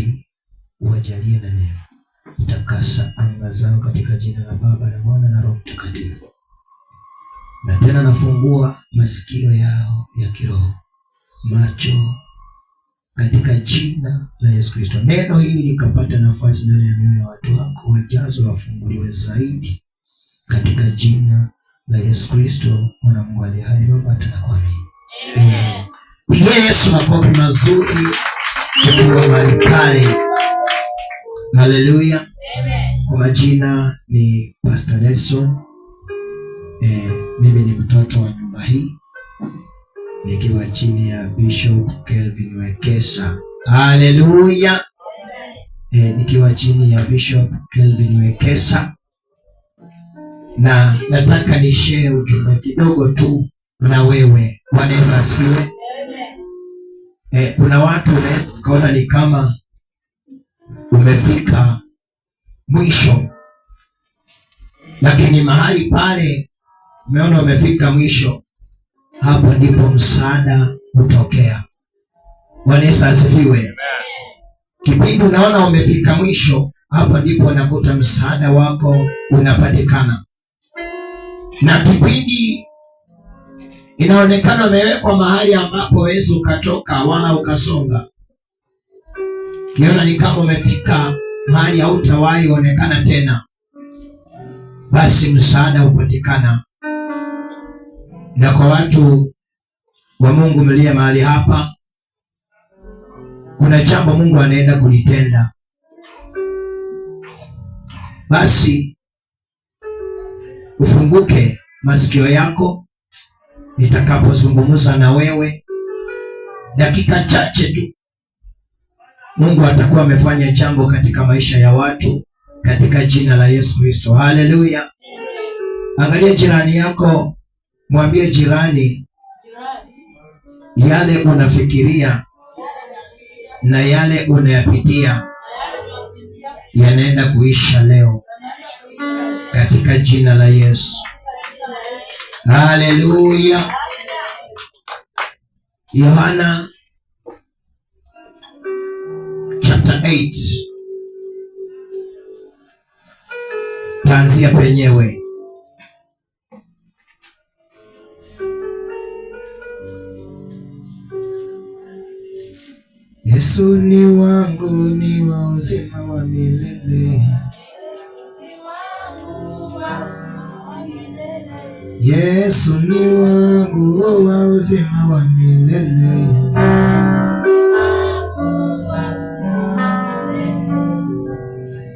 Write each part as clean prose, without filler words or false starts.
hii, uwajalie na neema. Takasa anga zao katika jina la Baba na Mwana na Roho Mtakatifu. Na tena nafungua masikio yao ya kiroho, macho, katika jina la Yesu Kristo. Neno hili likapata nafasi ndani ya mioyo ya watu wako, wajazwe, wafunguliwe zaidi katika jina la Yesu Kristo, Mwana wa Mungu aliye hai. Baba, tunakuamini. Amen. Pigia Yesu makofi mazuri kwa mahali pale. Haleluya. Amen. Kwa majina ni Pastor Nelson. Mimi ni mtoto wa nyumba hii, nikiwa chini ya Bishop Kelvin Wekesa. Haleluya. Nikiwa chini ya Bishop Kelvin Wekesa, na nataka ni share ujumbe kidogo tu na wewe. Bwana Yesu asifiwe. Kuna watu unaweza kuona ni kama umefika mwisho, lakini mahali pale umeona umefika mwisho, hapo ndipo msaada hutokea. Bwana Yesu asifiwe. Kipindi unaona umefika mwisho, hapo ndipo unakuta msaada wako unapatikana. Na kipindi inaonekana umewekwa mahali ambapo huwezi ukatoka wala ukasonga, kiona ni kama umefika mahali hautawahi onekana tena, basi msaada upatikana. Na kwa watu wa Mungu mlie mahali hapa, kuna jambo Mungu anaenda kulitenda. Basi ufunguke masikio yako nitakapozungumza na wewe dakika chache tu. Mungu atakuwa amefanya jambo katika maisha ya watu katika jina la Yesu Kristo. Haleluya. Angalia jirani yako, mwambie jirani, yale unafikiria na yale unayapitia yanaenda kuisha leo katika jina la Yesu. Haleluya. Yohana chapter 8, taanzia penyewe. Yesu ni wangu, ni wa uzima wa milele. Yesu ni wangu, wa uzima wa milele.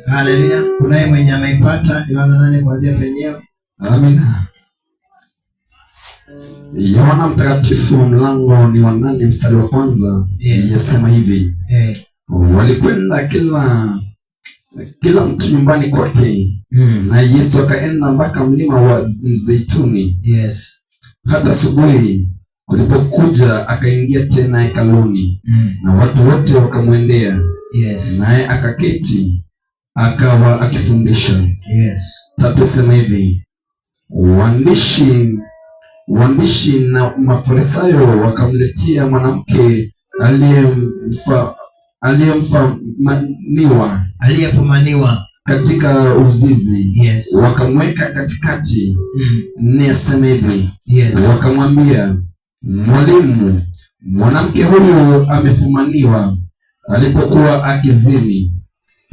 Haleluya. Kunaye mwenye ameipata Yohana 8 kuanzia penyewe? Amina. Yohana mtakatifu mlango ni wa 8 mstari wa kwanza. Yasema hivi. Walikwenda kila mtu nyumbani kwake. Na Yesu akaenda mpaka mlima wa Mzeituni. Hata asubuhi kulipokuja, akaingia tena hekaluni. Na watu wote wakamwendea. Naye akaketi akawa akifundisha. 3 sema hivi. Waandishi na Mafarisayo wakamletea mwanamke aliyefumaniwa katika uzizi. Wakamweka katikati. 4 sema hivi. Wakamwambia, Mwalimu, mwanamke huyu amefumaniwa alipokuwa akizini.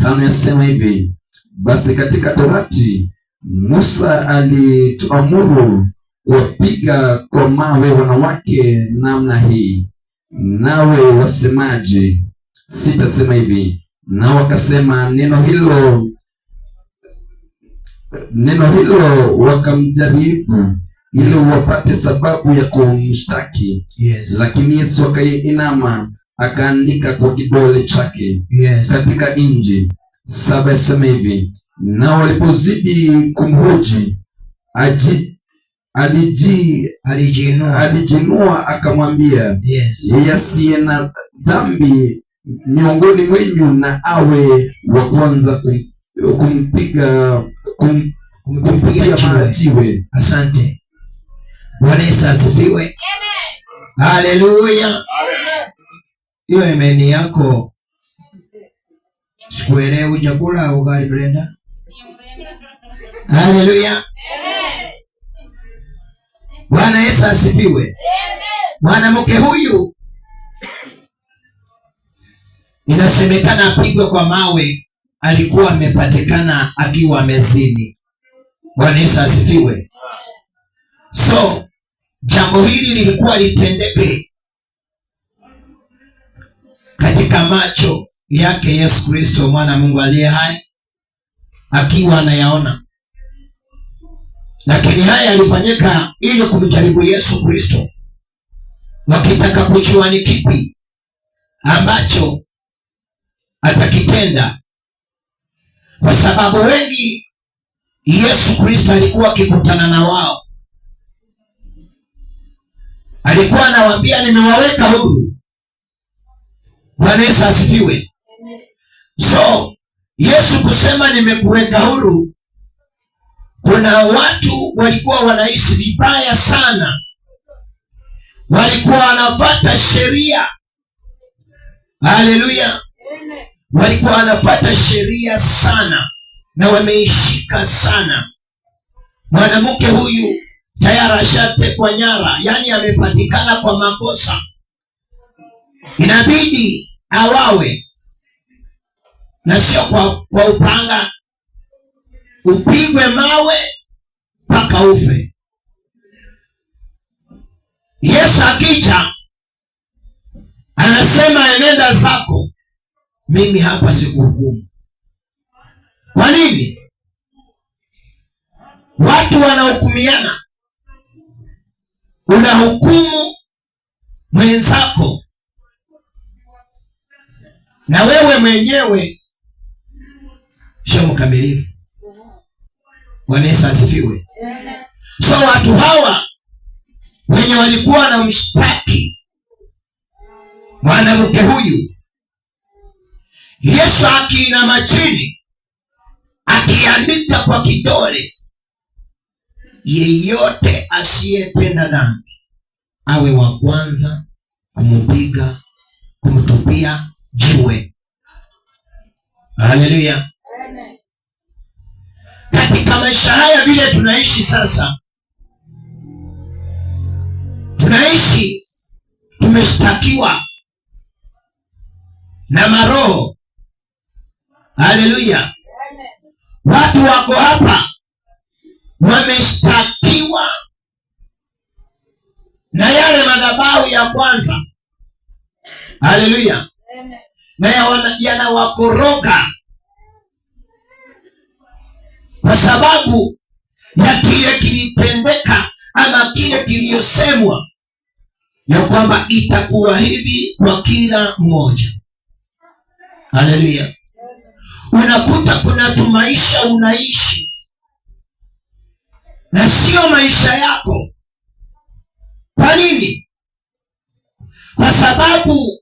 5 yasema hivi. Basi katika Torati Musa alituamuru kuwapiga kwa mawe wanawake namna hii. Nawe wasemaje? 6 sema hivi. Na wakasema neno hilo wakamjaribu ili wapate sababu ya kumshtaki. Lakini Yesu akainama akaandika kwa kidole chake katika nchi. 7 sema hivi. Na walipozidi kumhoji, alijinua akamwambia, yeye asiye na dhambi miongoni mwenyu na awe wa kwanza kumpiga mawe. Asante. Bwana Yesu asifiwe. Haleluya. Hiyo imeni yako Sikuelewi chakula au gari Brenda? Haleluya. Bwana Yesu asifiwe. Mwanamke huyu inasemekana apigwe kwa mawe, alikuwa amepatikana akiwa amezini. Bwana Yesu asifiwe. So jambo hili lilikuwa litendeke katika macho yake Yesu Kristo mwana Mungu aliye hai, akiwa anayaona. Lakini haya yalifanyika ili kumjaribu Yesu Kristo, wakitaka kujua ni kipi ambacho atakitenda, kwa sababu wengi Yesu Kristo alikuwa akikutana na wao, alikuwa anawaambia nimewaweka huru. Bwana Yesu asifiwe. So Yesu kusema nimekuweka huru, kuna watu walikuwa wanaishi vibaya sana, walikuwa wanafuata sheria. Haleluya. Walikuwa wanafuata sheria sana na wameishika sana. Mwanamke huyu tayari ashatekwa nyara, yani amepatikana kwa makosa, inabidi awawe, na sio kwa upanga, upigwe mawe mpaka ufe. Yesu akija anasema enenda zako, mimi hapa sikuhukumu. Kwa nini? Watu wanahukumiana, unahukumu mwenzako na wewe mwenyewe sio mkamilifu. Bwana Yesu asifiwe. So watu hawa wenye walikuwa na mshtaki mwanamke huyu, Yesu akiinama chini akiandika kwa kidole, yeyote asiyetenda dhambi awe wa kwanza kumpiga, kumtupia jiwe. Haleluya. Katika maisha haya vile tunaishi sasa, tunaishi tumeshtakiwa na maroho. Haleluya. Watu wako hapa wameshtakiwa na yale madhabahu ya kwanza. Haleluya. Na yanawakoroga kwa sababu ya kile kilitendeka ama kile kiliosemwa ya kwamba itakuwa hivi kwa kila mmoja. Haleluya. Unakuta kuna tumaisha unaishi na sio maisha yako. Kwa nini? Kwa sababu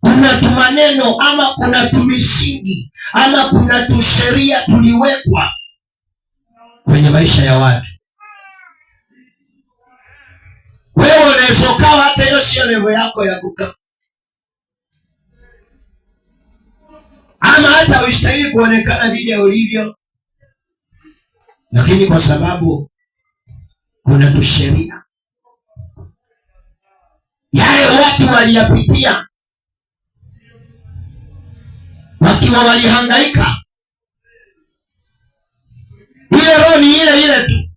kuna tumaneno ama kuna tumisingi ama kuna tusheria tuliwekwa kwenye maisha ya watu. Wewe unaweza ukawa hata hiyo sio level yako ya kukaa, ama hata ustahili kuonekana vile ulivyo, lakini kwa sababu kuna tusheria yale watu waliyapitia wakiwa walihangaika, ile roho ni ile ile tu.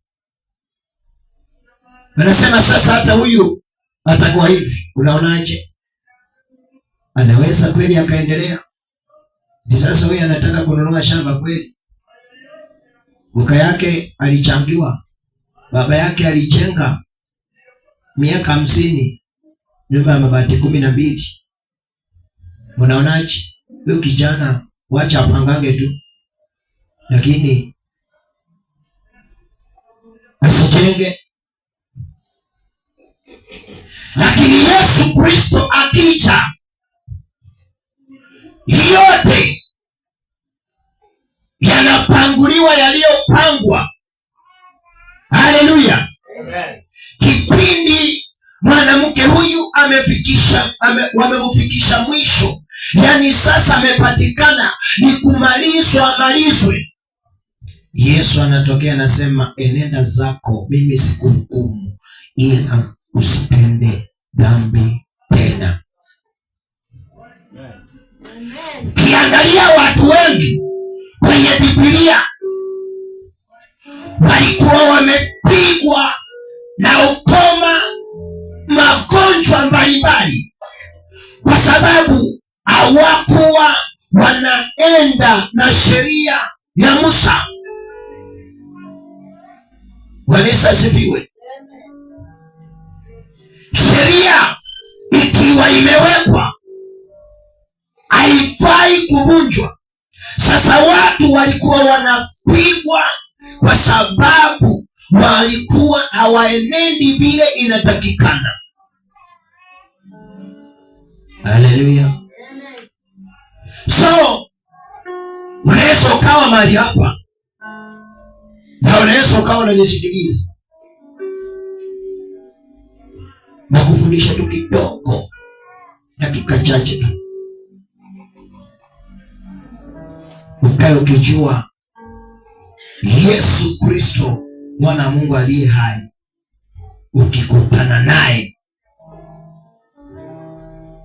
Wanasema sasa hata huyu atakuwa hivi, unaonaje? Anaweza kweli akaendelea? Sasa huyu anataka kununua shamba kweli? Buka yake alichangiwa, baba yake alijenga miaka 50 nyumba ya mabati 12. Unaonaje? Huyu kijana wacha apangange tu, lakini asijenge. Lakini Yesu Kristo akija, yote yanapanguliwa yaliyopangwa. Haleluya. Amen. Kipindi mwanamke huyu wamemfikisha mwisho, yaani sasa amepatikana, ni kumalizwa amalizwe. Yesu anatokea anasema, enenda zako, mimi sikuhukumu, ila usitende dhambi tena. Kiangalia watu wengi kwenye Biblia walikuwa wamepigwa na ukoma, magonjwa mbalimbali, kwa sababu hawakuwa wanaenda na sheria ya Musa. Bwana Yesu asifiwe. Sheria ikiwa imewekwa haifai kuvunjwa. Sasa watu walikuwa wanapigwa kwa sababu walikuwa hawaenendi vile inatakikana. Haleluya. So unaweza ukawa mahali hapa na unaweza ukawa unanisikiliza na kufundisha tu kidogo, dakika chache tu, ukae ukijua Yesu Kristo mwana wa Mungu aliye hai, ukikutana naye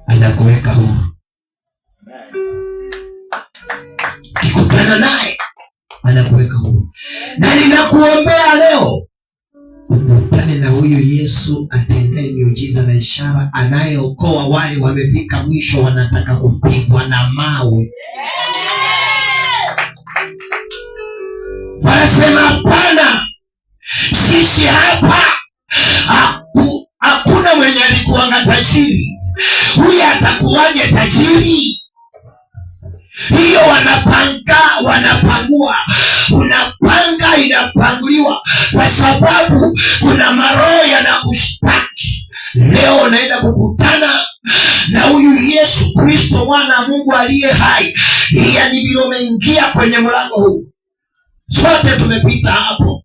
anakuweka huru. Ukikutana naye anakuweka huru. Na ninakuombea leo ukutane na huyu Yesu atendaye miujiza na ishara, anayeokoa wale wamefika mwisho, wanataka kupigwa na mawe. Wanasema hapana, sisi hapa hakuna mwenye alikuwanga tajiri, huyu atakuwaje tajiri? Hiyo wanapangua, unapanga inapanguliwa, kwa sababu kuna maroho yanakushtaki. Leo unaenda kukutana na huyu Yesu Kristo mwana wa Mungu aliye hai. Yaani vile umeingia kwenye mlango huu, sote tumepita hapo,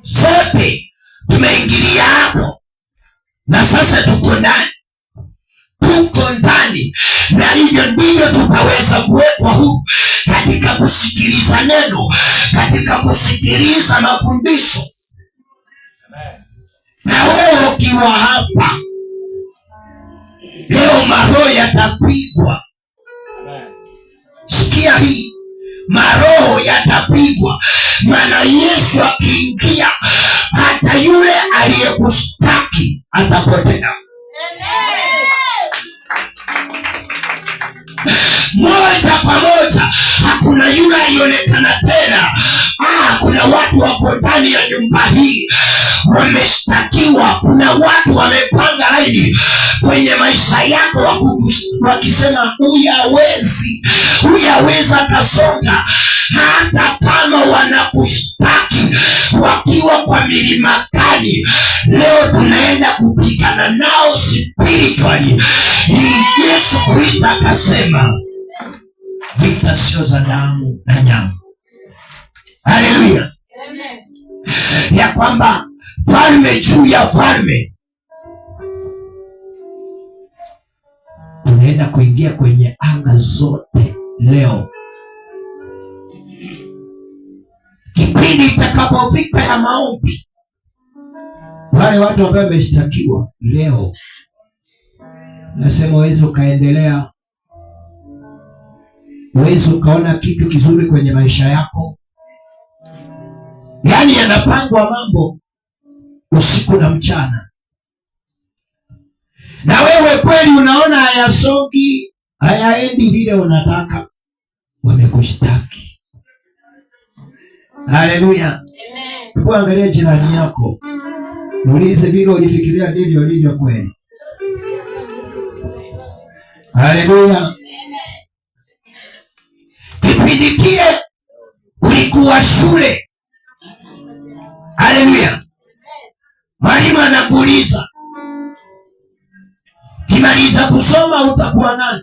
sote tumeingilia hapo, na sasa tuko ndani, na hivyo ndivyo tutaweza kuwekwa huu katika kusikiliza neno, katika kusikiliza mafundisho. Na wewe ukiwa hapa leo, maroho yatapigwa. Sikia hii, maroho yatapigwa, maana Yesu akiingia, hata yule aliyekushtaki atapotea. Moja kwa moja, hakuna yule alionekana tena. Kuna watu wako ndani ya nyumba hii wameshtakiwa. Kuna watu wamepanga laini kwenye maisha yako wakisema huyu hawezi akasonga. Hata kama wanakushtaki wakiwa kwa milima kali, leo tunaenda kupigana nao spiritually. Yesu Kristo akasema vita sio za damu na nyama. Haleluya. Ya kwamba falme juu ya falme. Tunaenda kuingia kwenye anga zote leo. Kipindi itakapofika ya maombi, wale watu ambao wameshtakiwa leo, nasema uwezi ukaendelea, uwezi ukaona kitu kizuri kwenye maisha yako. Yaani yanapangwa mambo usiku na mchana, na wewe kweli unaona hayasongi, hayaendi vile unataka. Wamekushtaki. Haleluya. Hebu angalia jirani yako, muulize vile ulifikiria ndivyo ulivyo kweli? Haleluya. Kipindi kile ulikuwa shule. Haleluya. Mwalimu anakuuliza, kimaliza kusoma utakuwa nani?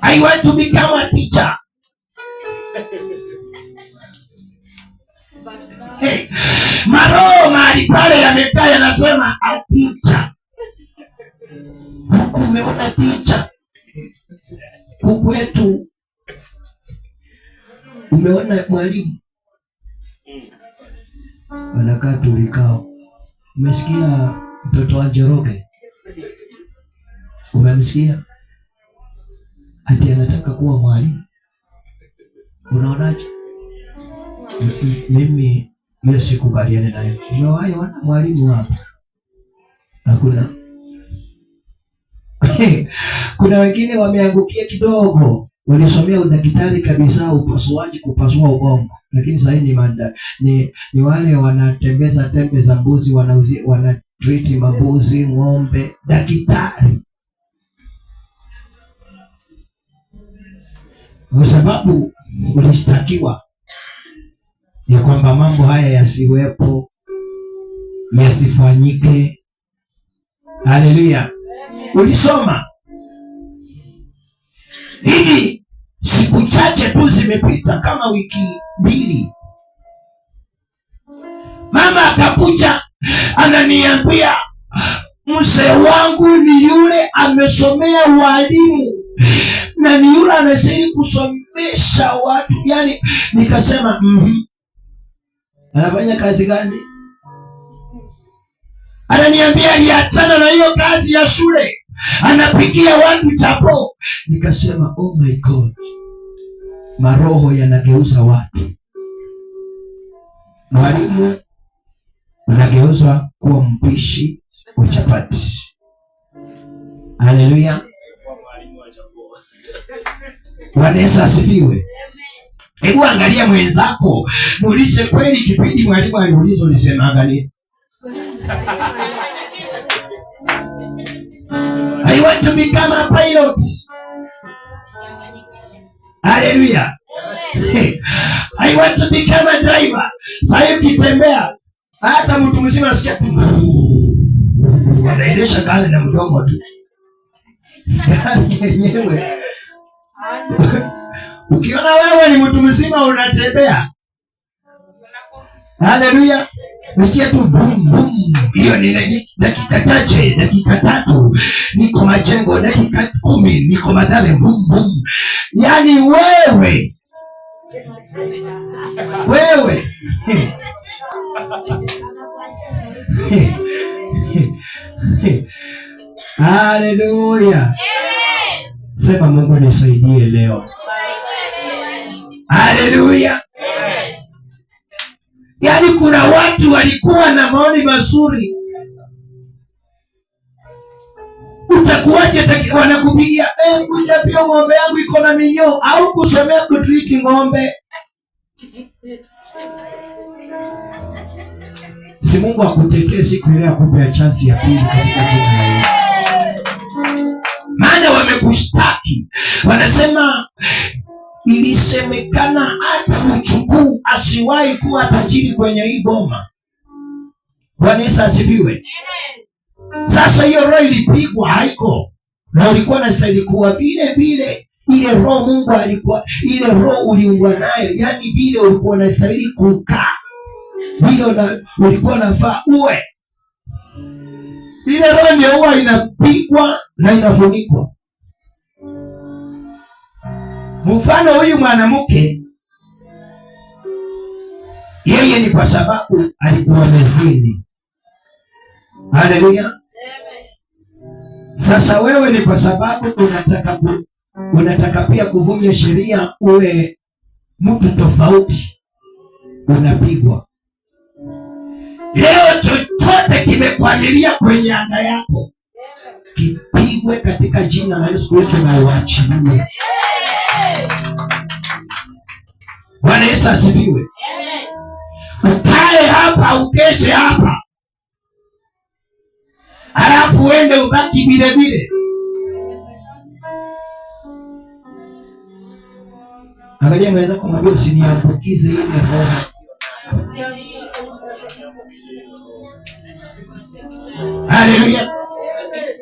I want to become a teacher. Hey, maroho mahali pale yamekaa yanasema a teacher. Huku umeona ticha, kukwetu umeona mwalimu. Wanakaa tu vikao. Umesikia mtoto wa Njoroge? Umemsikia? Ati anataka kuwa mwalimu. Unaonaje? Mimi hiyo sikubaliane nayo. Umewahi ona mwalimu hapa? Hakuna. Kuna wengine wameangukia kidogo, walisomea udaktari kabisa, upasuaji, kupasua ubongo, lakini sasa ni wale wanatembeza mbuzi, treat mabuzi, ng'ombe, daktari. Kwa sababu ulistakiwa ya kwamba mambo haya yasiwepo, yasifanyike. Haleluya. Ulisoma. Hili siku chache tu zimepita, kama wiki 2, mama akakuja ananiambia, mzee wangu ni yule amesomea walimu na ni yule anastahili kusomesha watu. Yani nikasema anafanya kazi gani? Ananiambia aliachana na hiyo kazi ya shule, anapikia watu chapo. Nikasema oh my God, maroho yanageuza watu. Mwalimu unageuzwa kuwa mpishi wa chapati. Haleluya. Bwana Yesu asifiwe. Hebu angalia mwenzako, muulize kweli, kipindi mwalimu aliuliza ulisemaga nini? I want to become a pilot. Hallelujah. I want to become a driver. Sasa ukitembea hata mtu mzima anasikia anaendesha gari na mdomo tu. Yenyewe. Ukiona wewe ni mtu mzima unatembea. Hallelujah. Nasikia tu boom boom. Hiyo ni dakika chache, dakika 3 niko Majengo, dakika 10 niko Mathare, boom boom. Yani wewe haleluya. Sema Mungu nisaidie leo. Haleluya. Yani kuna watu walikuwa na maoni mazuri. Utakuwaje wanakupigia kuja pia ng'ombe yangu iko na minyoo, au kusomea kutreat ng'ombe. Si Mungu akutetee siku ile akupe chance ya pili katika jina la Yesu. Maana wamekushtaki. Wanasema ilisemekana hata mchukuu asiwahi kuwa tajiri kwenye hii boma. Bwana Yesu asifiwe. Sasa hiyo roho ilipigwa, haiko. Na ulikuwa unastahili kuwa vile vile ile roho Mungu alikuwa, ile roho uliungwa nayo, yani vile ulikuwa unastahili kukaa. Vile ulikuwa unafaa uwe. Ile roho ndio huwa inapigwa na inafunikwa. Mfano huyu mwanamke, yeye ni kwa sababu alikuwa mezini. Haleluya. Sasa wewe ni kwa sababu unataka pia kuvunja sheria, uwe mtu tofauti, unapigwa. Leo chochote kimekwamilia kwenye anga yako, kipigwe katika jina la Yesu Kristo na uachilie. Bwana Yesu asifiwe. Ukae hapa, ukeshe hapa, halafu uende ubaki vile vile. Angalia mweza kumwambia usiniambukize ile roho. Haleluya.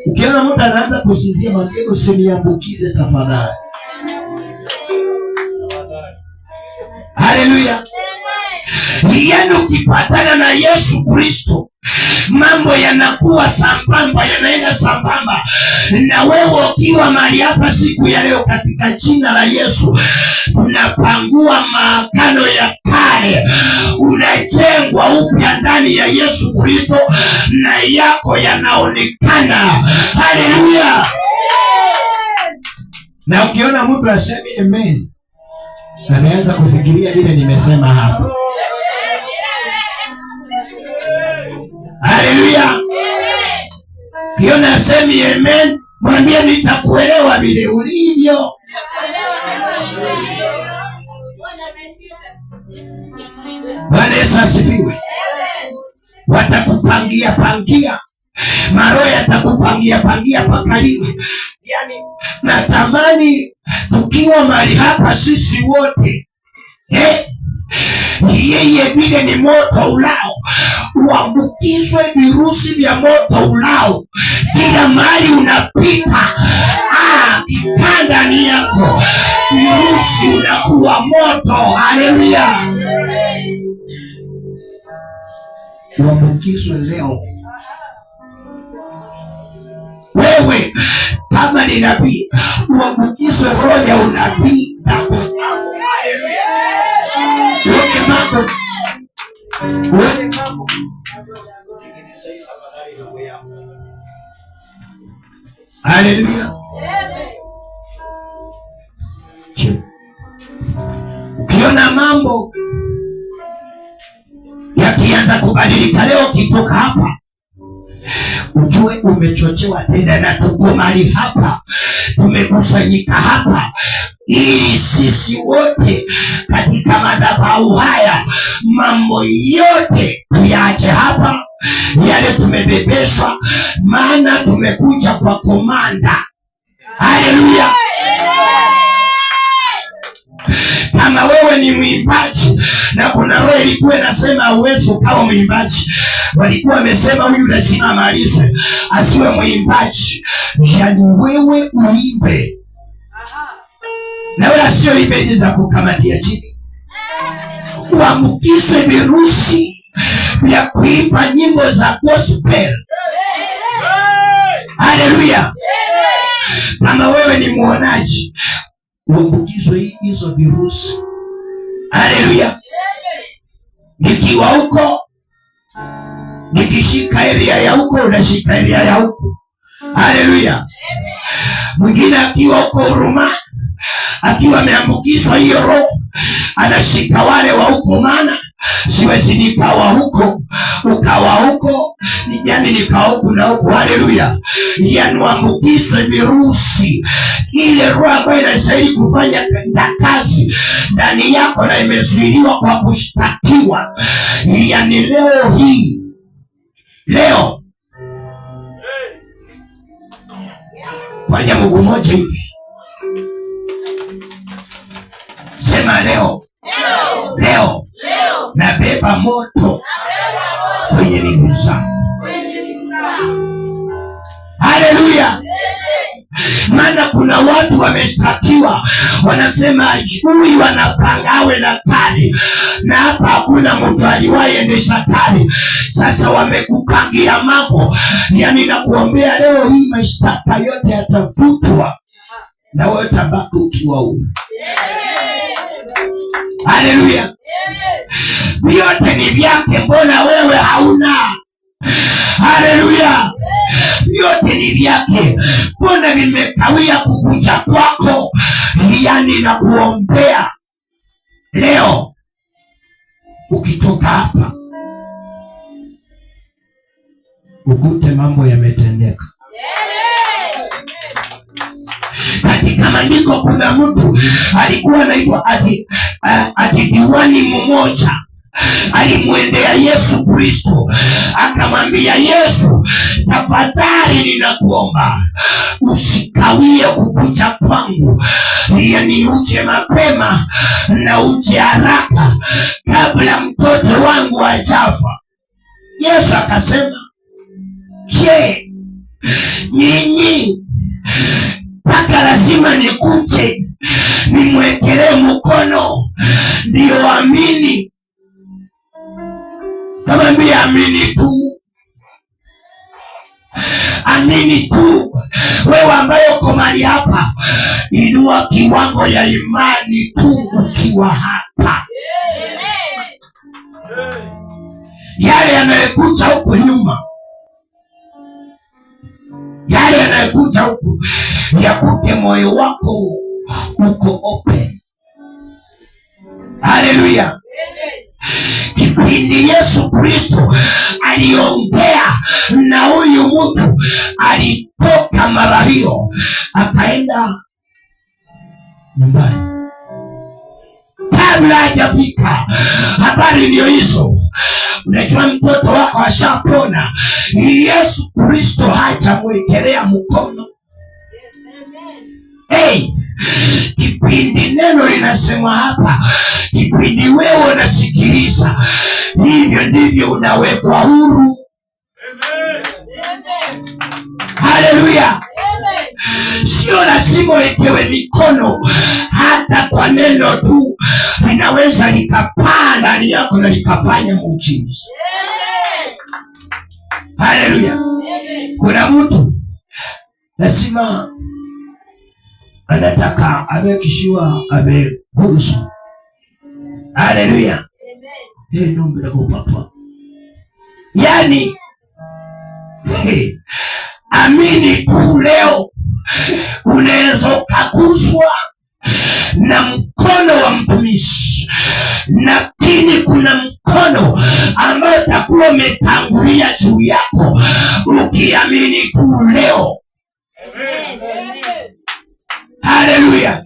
Ukiona mtu anaanza kusinzia, mwambie usiniambukize tafadhali. Haleluya. Yaani ukipatana na Yesu Kristo, mambo yanakuwa sambamba, yanaenda sambamba na wewe. Ukiwa mahali hapa siku ya leo, katika jina la Yesu, tunapangua maagano ya kale, unajengwa upya ndani ya Yesu Kristo na yako yanaonekana. Haleluya! Na ukiona mtu aseme amen, anaanza kufikiria vile nimesema hapa. Haleluya! Ukiona aseme amen, mwambie nitakuelewa vile ulivyo. Bwana Yesu asifiwe. Watakupangia pangia, maroho yatakupangia pangia pakaliwe. Yani natamani tukiwa mahali hapa sisi wote, yeye vile ni moto ulao, uambukizwe virusi vya moto ulao kila mahali unapita. Ndani yako virusi unakuwa moto. Haleluya! Uambukizwe leo. Wewe kama ni nabii, uambukizwe roho ya unabii. Haleluya! Ukiona mambo yakianza kubadilika leo, kitoka hapa ujue umechochewa tena, na tuko mahali hapa, tumekusanyika hapa ili sisi wote katika madhabahu haya mambo yote tuyaache hapa, yale tumebebeshwa, maana tumekuja kwa komanda. Haleluya! Kama wewe ni mwimbaji na kuna roho ilikuwa inasema uwezi ukawa mwimbaji, walikuwa wamesema huyu lazima amalizwe asiwe mwimbaji, yani wewe uimbe na wala sio imbe hizi za kukamatia chini. Uambukizwe virusi vya kuimba nyimbo za gospel. Haleluya! Kama wewe ni muonaji, uambukizwe hizo virusi. Haleluya! Nikiwa huko, nikishika area ya huko, unashika area ya huko. Haleluya! Mwingine akiwa huko Huruma, akiwa ameambukizwa hiyo roho, anashika wale wa huko, maana siwezi nikawa huko ukawa huko, yani nikawa huko na huko. Haleluya! Yanuambukizwe virusi, ile roho ambayo inastahili kufanya kazi ndani yako na imezuiliwa kwa kushtakiwa. Yani leo hii, leo fanya mguu moja hivi, sema leo, leo nabeba moto kwenye miguu zangu. Haleluya! Maana kuna watu wameshtakiwa, wanasema huyu wanapanga awe na kali, na hapa hakuna mtu aliwahi endesha kali. Sasa wamekupangia mambo, yani nakuombea leo hii mashtaka yote yatafutwa na wewe tabaki ukiwa huru. Haleluya! Vyote ni vyake, mbona wewe hauna? Haleluya! Vyote ni vyake, mbona vimekawia kukuja kwako? Yani na kuombea leo ukitoka hapa ukute mambo yametendeka. Katika maandiko kuna mtu alikuwa anaitwa ati diwani mmoja alimwendea Yesu Kristo, akamwambia Yesu, tafadhali ninakuomba usikawie kukuja kwangu, yani uje mapema na uje haraka kabla mtoto wangu hajafa. Yesu akasema, je, nyinyi mpaka lazima nikuje nimwekelee mkono ndio amini? amini tu. Amini tu. Wewe ambaye uko mahali hapa, inua kiwango ya imani tu ukiwa hapa. Yale yanayokuja huko nyuma, yale yanayokuja huko, yakute moyo wako uko open. Haleluya. Kipindi Yesu Kristo aliongea na huyu mtu, alitoka mara hiyo akaenda nyumbani. Kabla hajafika, habari ndio hizo. Unajua mtoto wako ashapona, Yesu Kristo hajamwekelea mkono. Hey, kipindi neno linasema hapa, kipindi wewe unasikiliza, hivyo ndivyo unawekwa huru. Haleluya. Sio lazima wekewe mikono, hata kwa neno tu linaweza likapaa ndani yako na likafanya muujiza. Haleluya. Kuna mtu lazima anataka amekishiwa ameguswa. Haleluya. Nombe la kupapa. Yani amini tu leo unaweza ukaguswa na mkono wa mtumishi, lakini kuna mkono ambao utakuwa umetangulia juu yako ukiamini tu leo. Haleluya.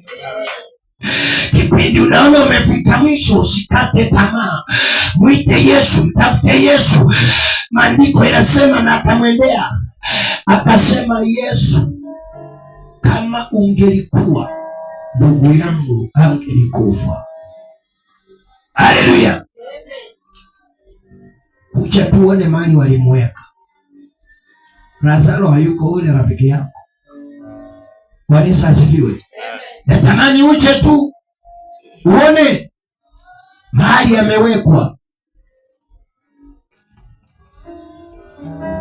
Kipindi unaona umefika mwisho, usikate tamaa. Mwite Yesu, mtafute Yesu. Maandiko yanasema, na akamwendea akasema, Yesu, kama ungelikuwa ndugu yangu angelikufa. Haleluya. Kucha tuone mahali walimweka. Lazaro hayuko, ule rafiki yako. Bwana asifiwe. Natamani uje tu uone mahali amewekwa.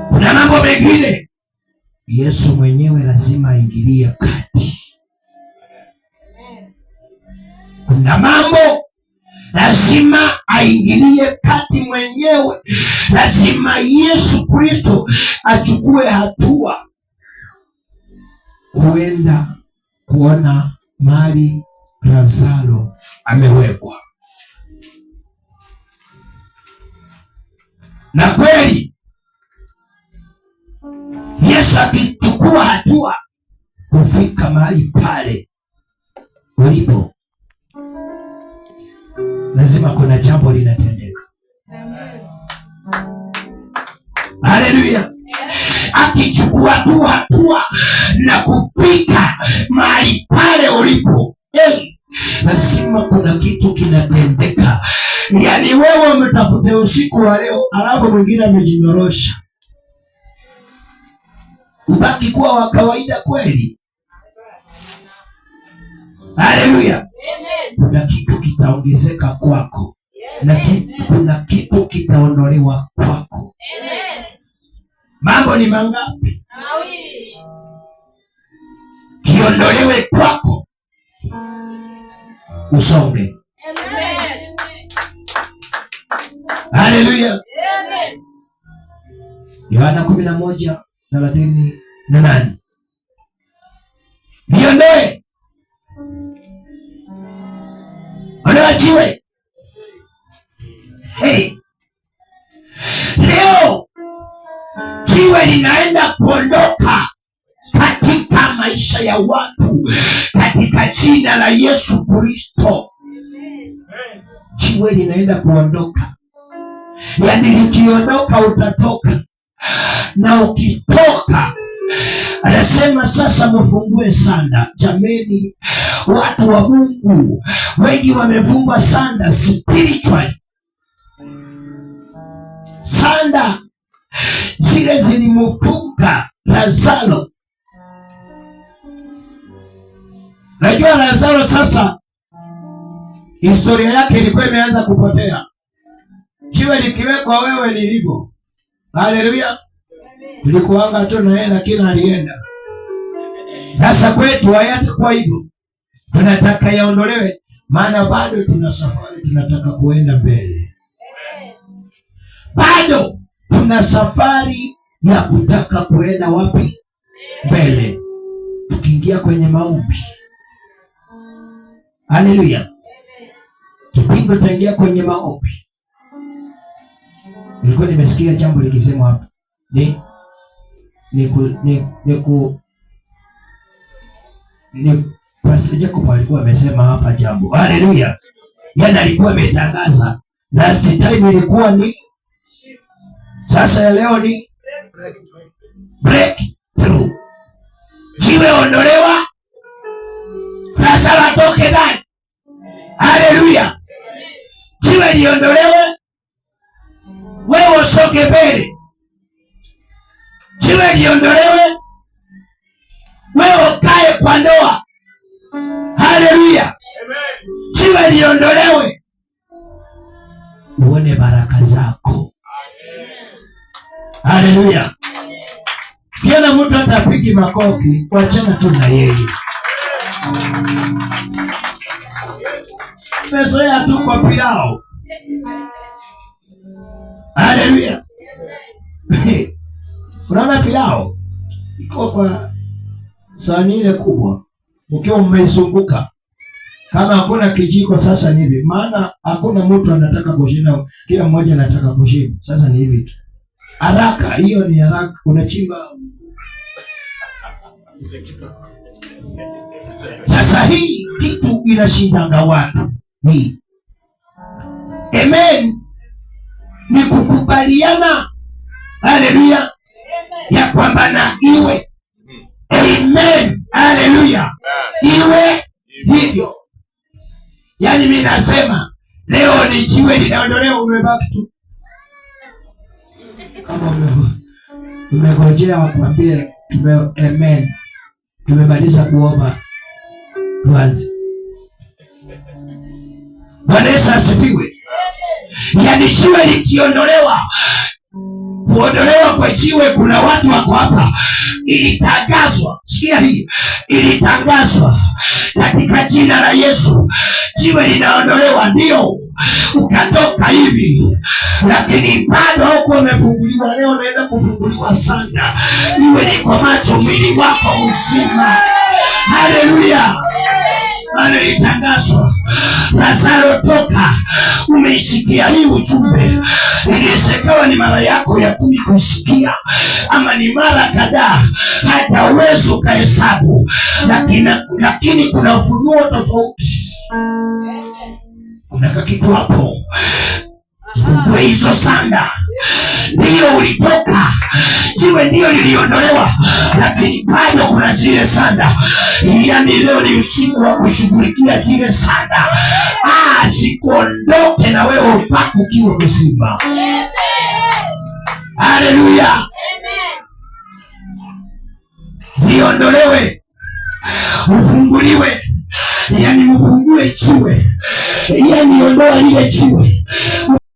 Kuna mambo mengine Yesu mwenyewe lazima aingilie kati. Kuna mambo lazima aingilie kati mwenyewe. Lazima Yesu Kristo achukue hatua kuenda kuona mahali Lazaro amewekwa. Na kweli Yesu akichukua hatua kufika mahali pale ulipo, lazima kuna jambo linatendeka. Haleluya. Akichukua tu hatua na kufika mahali pale ulipo, lazima kuna kitu kinatendeka. Yani wewe umetafuta usiku wa leo, alafu mwingine amejinyorosha, ubaki kuwa wa kawaida kweli? Haleluya. Kuna kitu kitaongezeka kwako, na kuna kitu kitaondolewa kwako. Mambo ni mangapi? Mawili. Kiondolewe kwako, usonge. Amen. Haleluya. Amen. Yohana 11:38. Niondoe. Ondoa jiwe. Hey. Leo jiwe linaenda kuondoka katika maisha ya watu katika jina la Yesu Kristo. Jiwe linaenda kuondoka. Yani likiondoka utatoka, na ukitoka anasema sasa mfungue sanda. Jameni, watu wa Mungu wengi wamefungwa sanda spiritual. Sanda zile zilimfunga Lazaro. Najua Lazaro sasa historia yake ilikuwa imeanza kupotea. Jiwe likiwekwa wewe ni hivyo. Haleluya. Tulikuanga tu na yeye lakini alienda. Sasa kwetu hayatakuwa hivyo. Tunataka yaondolewe, maana bado tuna safari, tunataka kuenda mbele. Bado tuna safari ya kutaka kuenda wapi? Mbele. Tukiingia kwenye maombi. Haleluya. Tupingo tutaingia kwenye maombi. Nilikuwa nimesikia jambo likisema hapa. Pastor Jacob alikuwa amesema hapa jambo. Haleluya. Yana alikuwa ametangaza. Last time ilikuwa ni sasa ya leo ni breakthrough. Jiwe ondolewa. Sasa watoke ndani. Haleluya. Jiwe liondolewe. Wewe usonge mbele. Jiwe liondolewe. Wewe ukae kwa ndoa. Haleluya. Jiwe liondolewe. Uone baraka zako. Haleluya. Kiona mtu atapigi makofi, wachana tu na yeye. Mezoea tu kwa pilau. Haleluya. Unaona pilau iko kwa sahani ile kubwa, ukiwa mmeizunguka. Kama hakuna kijiko sasa ni hivi, maana hakuna mtu anataka kushinda, kila mmoja anataka kushinda. Sasa ni hivi tu. Haraka, hiyo ni haraka, unachimba. Sasa hii kitu inashindanga watu. Hii. Amen. Ni kukubaliana. Haleluya. Ya kwamba na iwe. Amen. Haleluya. Iwe hivyo. Yaani mimi nasema leo ni jiwe linaondolewa, umebaki tu. Kama umegojea wakwambie amen. Tumemaliza kuomba. Tuanze. Bwana Yesu asifiwe. Yaani jiwe likiondolewa, kuondolewa kwa jiwe, kuna watu wako hapa, ilitangazwa. Sikia hii, ilitangazwa katika jina la Yesu. Jiwe linaondolewa, ndio ukatoka hivi, lakini bado huko umefunguliwa. Leo naenda kufunguliwa sana, iwe liko macho mwili wako mzima. Haleluya. Bado ilitangazwa. Lazaro toka. Umeisikia hii ujumbe. Iliwezekana ni mara yako ya 10 kuisikia, ama ni mara kadhaa hata uwezo kahesabu, lakini kuna ufunuo tofauti. Kuna kitu hapo. Fungue hizo sanda. Ndio ulitoka, jiwe ndio liliondolewa, lakini bado kuna zile sanda. Yaani leo ni usiku wa kushughulikia zile sanda. Sikuondoke na wewe upako ukiwa mzima. Haleluya. Ziondolewe. Ufunguliwe. Yaani mfungue jiwe. Yaani ondoa lile jiwe.